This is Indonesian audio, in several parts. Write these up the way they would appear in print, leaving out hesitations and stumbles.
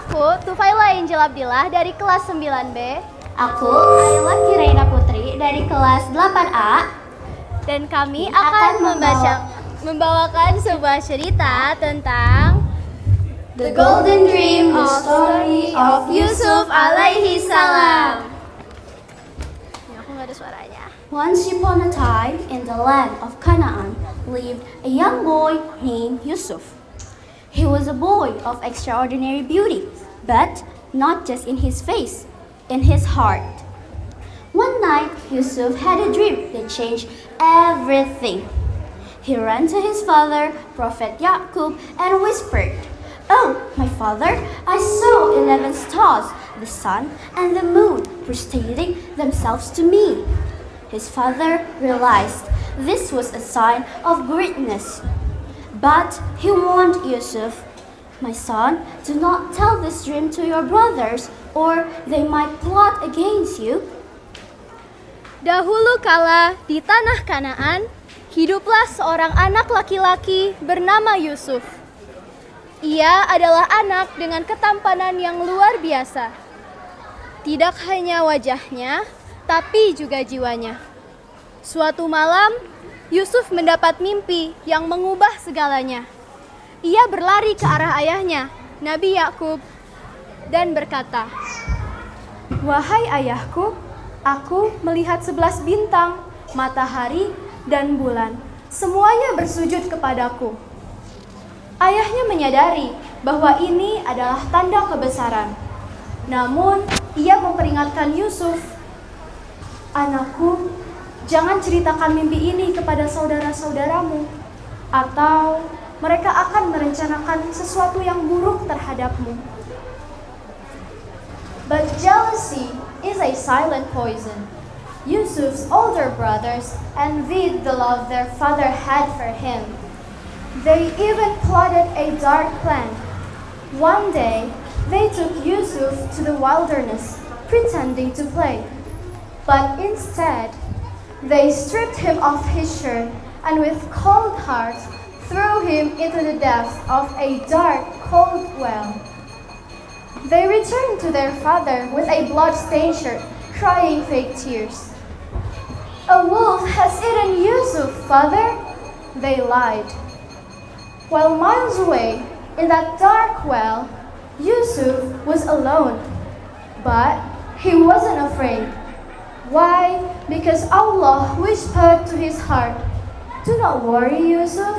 Aku Tufaila Angel Abdillah dari kelas 9B. Aku Ayla Kiraina Putri dari kelas 8A. Dan kami akan membawakan sebuah cerita tentang The Golden Dream, the story of Yusuf alaihi salam. Aku nggak ada suaranya. Once upon a time, in the land of Canaan, lived a young boy named Yusuf. He was a boy of extraordinary beauty, but not just in his face, in his heart. One night, Yusuf had a dream that changed everything. He ran to his father, Prophet Yaqub, and whispered, "Oh, my father, I saw 11 stars, the sun and the moon prostrating themselves to me." His father realized this was a sign of greatness. But he warned Yusuf, "My son, do not tell this dream to your brothers, or they might plot against you." Dahulu kala di tanah Kanaan, hiduplah seorang anak laki-laki bernama Yusuf. Ia adalah anak dengan ketampanan yang luar biasa. Tidak hanya wajahnya, tapi juga jiwanya. Suatu malam, Yusuf mendapat mimpi yang mengubah segalanya. Ia berlari ke arah ayahnya, Nabi Yaqub, dan berkata, "Wahai ayahku, aku melihat 11 bintang, matahari, dan bulan. Semuanya bersujud kepadaku." Ayahnya menyadari bahwa ini adalah tanda kebesaran. Namun, ia memperingatkan Yusuf, "Anakku, jangan ceritakan mimpi ini kepada saudara-saudaramu, atau mereka akan merencanakan sesuatu yang buruk terhadapmu." But jealousy is a silent poison. Yusuf's older brothers envied the love their father had for him. They even plotted a dark plan. One day, they took Yusuf to the wilderness, pretending to play. But instead, they stripped him of his shirt and with cold hearts threw him into the depths of a dark, cold well. They returned to their father with a blood-stained shirt, crying fake tears. "A wolf has eaten Yusuf, father," they lied. While miles away, in that dark well, Yusuf was alone. But he wasn't afraid. Why? Because Allah whispered to his heart, "Do not worry, Yusuf.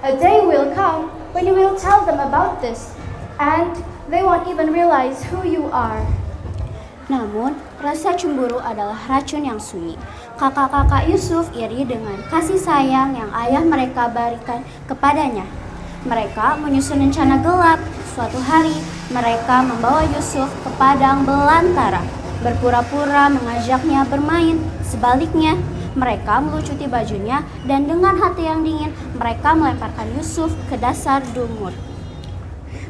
A day will come when you will tell them about this, and they won't even realize who you are." Namun, rasa cemburu adalah racun yang sunyi. Kakak-kakak Yusuf iri dengan kasih sayang yang ayah mereka berikan kepadanya. Mereka menyusun rencana gelap. Suatu hari, mereka membawa Yusuf ke padang belantara, berpura-pura mengajaknya bermain. Sebaliknya, mereka melucuti bajunya dan dengan hati yang dingin, mereka melemparkan Yusuf ke dasar sumur.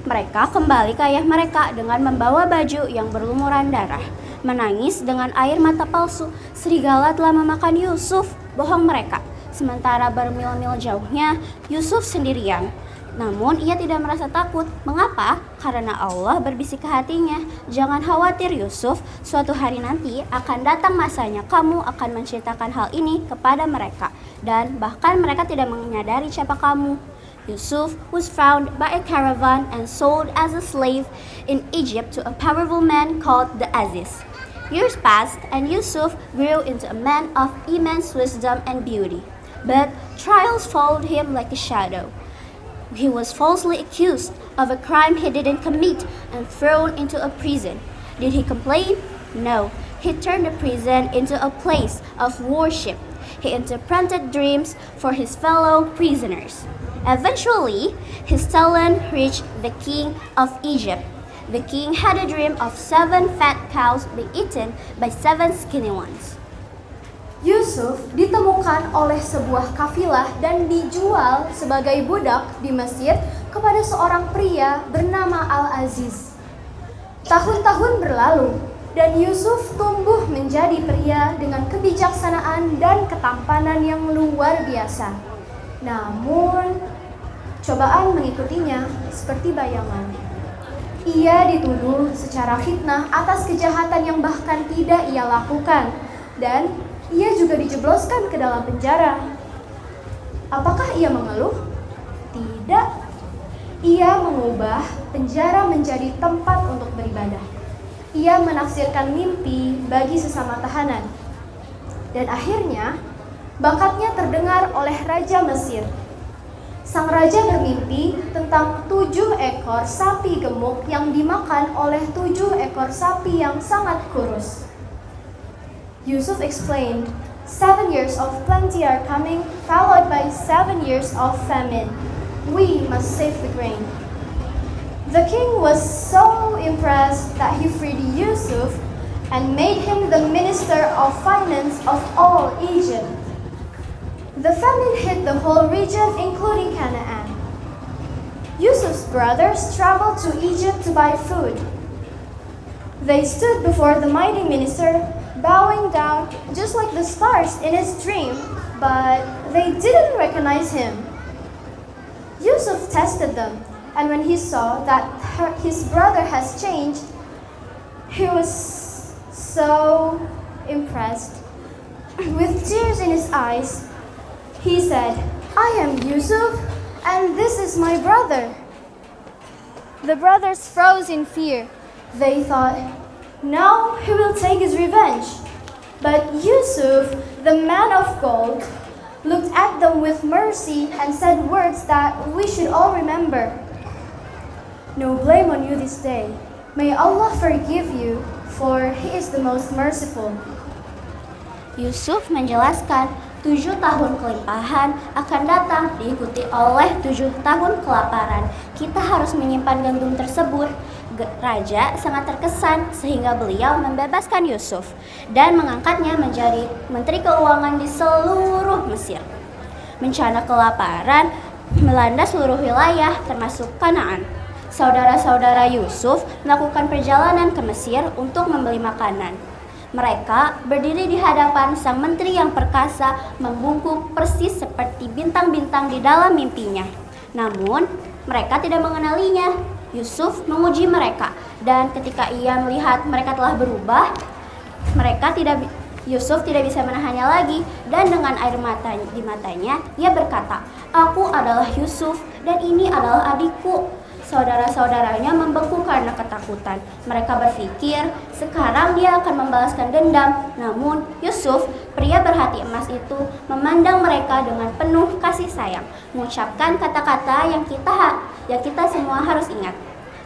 Mereka kembali ke ayah mereka dengan membawa baju yang berlumuran darah. Menangis dengan air mata palsu, serigala telah memakan Yusuf. Bohong mereka. Sementara bermil-mil jauhnya, Yusuf sendirian. Namun ia tidak merasa takut. Mengapa? Karena Allah berbisik ke hatinya, "Jangan khawatir Yusuf, suatu hari nanti akan datang masanya kamu akan menceritakan hal ini kepada mereka. Dan bahkan mereka tidak menyadari siapa kamu." Yusuf was found by a caravan and sold as a slave in Egypt to a powerful man called the Aziz. Years passed and Yusuf grew into a man of immense wisdom and beauty. But trials followed him like a shadow. He was falsely accused of a crime he didn't commit and thrown into a prison. Did he complain? No. He turned the prison into a place of worship. He interpreted dreams for his fellow prisoners. Eventually, his talent reached the king of Egypt. The king had a dream of 7 fat cows being eaten by 7 skinny ones. Yusuf ditemukan oleh sebuah kafilah dan dijual sebagai budak di Mesir kepada seorang pria bernama Al-Aziz. Tahun-tahun berlalu dan Yusuf tumbuh menjadi pria dengan kebijaksanaan dan ketampanan yang luar biasa. Namun, cobaan mengikutinya seperti bayangan. Ia dituduh secara fitnah atas kejahatan yang bahkan tidak ia lakukan, dan ia juga dijebloskan ke dalam penjara. Apakah ia mengeluh? Tidak. Ia mengubah penjara menjadi tempat untuk beribadah. Ia menafsirkan mimpi bagi sesama tahanan. Dan akhirnya, bakatnya terdengar oleh Raja Mesir. Sang raja bermimpi tentang 7 ekor sapi gemuk yang dimakan oleh 7 ekor sapi yang sangat kurus. Yusuf explained, 7 years of plenty are coming, followed by 7 years of famine. We must save the grain. The king was so impressed that he freed Yusuf and made him the minister of finance of all Egypt. The famine hit the whole region, including Canaan. Yusuf's brothers traveled to Egypt to buy food. They stood before the mighty minister, bowing down just like the stars in his dream, but they didn't recognize him. Yusuf tested them, and when he saw that his brother has changed, he was so impressed. With tears in his eyes, he said, "I am Yusuf, and this is my brother." The brothers froze in fear. They thought, now he will take his revenge. But Yusuf, the man of gold, looked at them with mercy and said words that we should all remember. "No blame on you this day. May Allah forgive you, for He is the most merciful." Yusuf menjelaskan 7 tahun kelimpahan akan datang diikuti oleh 7 tahun kelaparan. Kita harus menyimpan gandum tersebut. Raja sangat terkesan sehingga beliau membebaskan Yusuf dan mengangkatnya menjadi menteri keuangan di seluruh Mesir. Bencana kelaparan melanda seluruh wilayah termasuk Kanaan. Saudara-saudara Yusuf melakukan perjalanan ke Mesir untuk membeli makanan. Mereka berdiri di hadapan sang menteri yang perkasa, membungkuk persis seperti bintang-bintang di dalam mimpinya. Namun, mereka tidak mengenalinya. Yusuf menguji mereka, dan ketika ia melihat mereka telah berubah, Yusuf tidak bisa menahannya lagi, dan dengan air mata di matanya, ia berkata, "Aku adalah Yusuf, dan ini adalah adikku." Saudara-saudaranya membengkak karena ketakutan. Mereka berpikir sekarang dia akan membalaskan dendam. Namun Yusuf, pria berhati emas itu, memandang mereka dengan penuh kasih sayang, mengucapkan kata-kata yang kita semua harus ingat.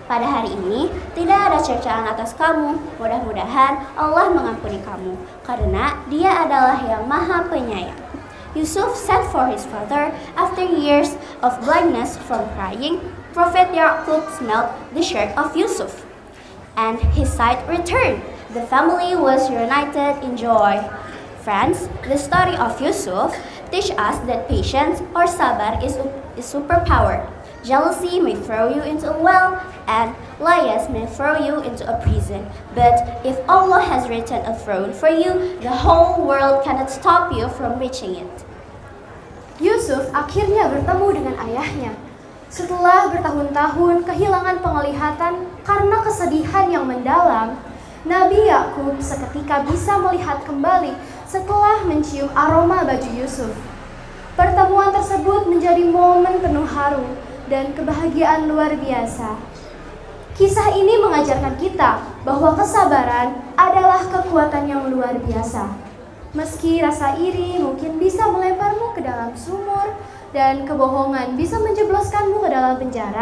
Pada hari ini tidak ada cercaan atas kamu. Mudah-mudahan Allah mengampuni kamu, karena Dia adalah yang Maha Penyayang. Yusuf sent for his father after years of blindness from crying. Prophet Yaqub smelled the shirt of Yusuf, and his sight returned. The family was united in joy. Friends, the story of Yusuf teaches us that patience or sabar is superpower. Jealousy may throw you into a well, and liars may throw you into a prison. But if Allah has written a throne for you, the whole world cannot stop you from reaching it. Yusuf akhirnya bertemu dengan ayahnya. Setelah bertahun-tahun kehilangan penglihatan karena kesedihan yang mendalam, Nabi Yakub seketika bisa melihat kembali setelah mencium aroma baju Yusuf. Pertemuan tersebut menjadi momen penuh haru dan kebahagiaan luar biasa. Kisah ini mengajarkan kita bahwa kesabaran adalah kekuatan yang luar biasa. Meski rasa iri mungkin bisa melemparmu ke dalam sumur, dan kebohongan bisa menjebloskanmu ke dalam penjara,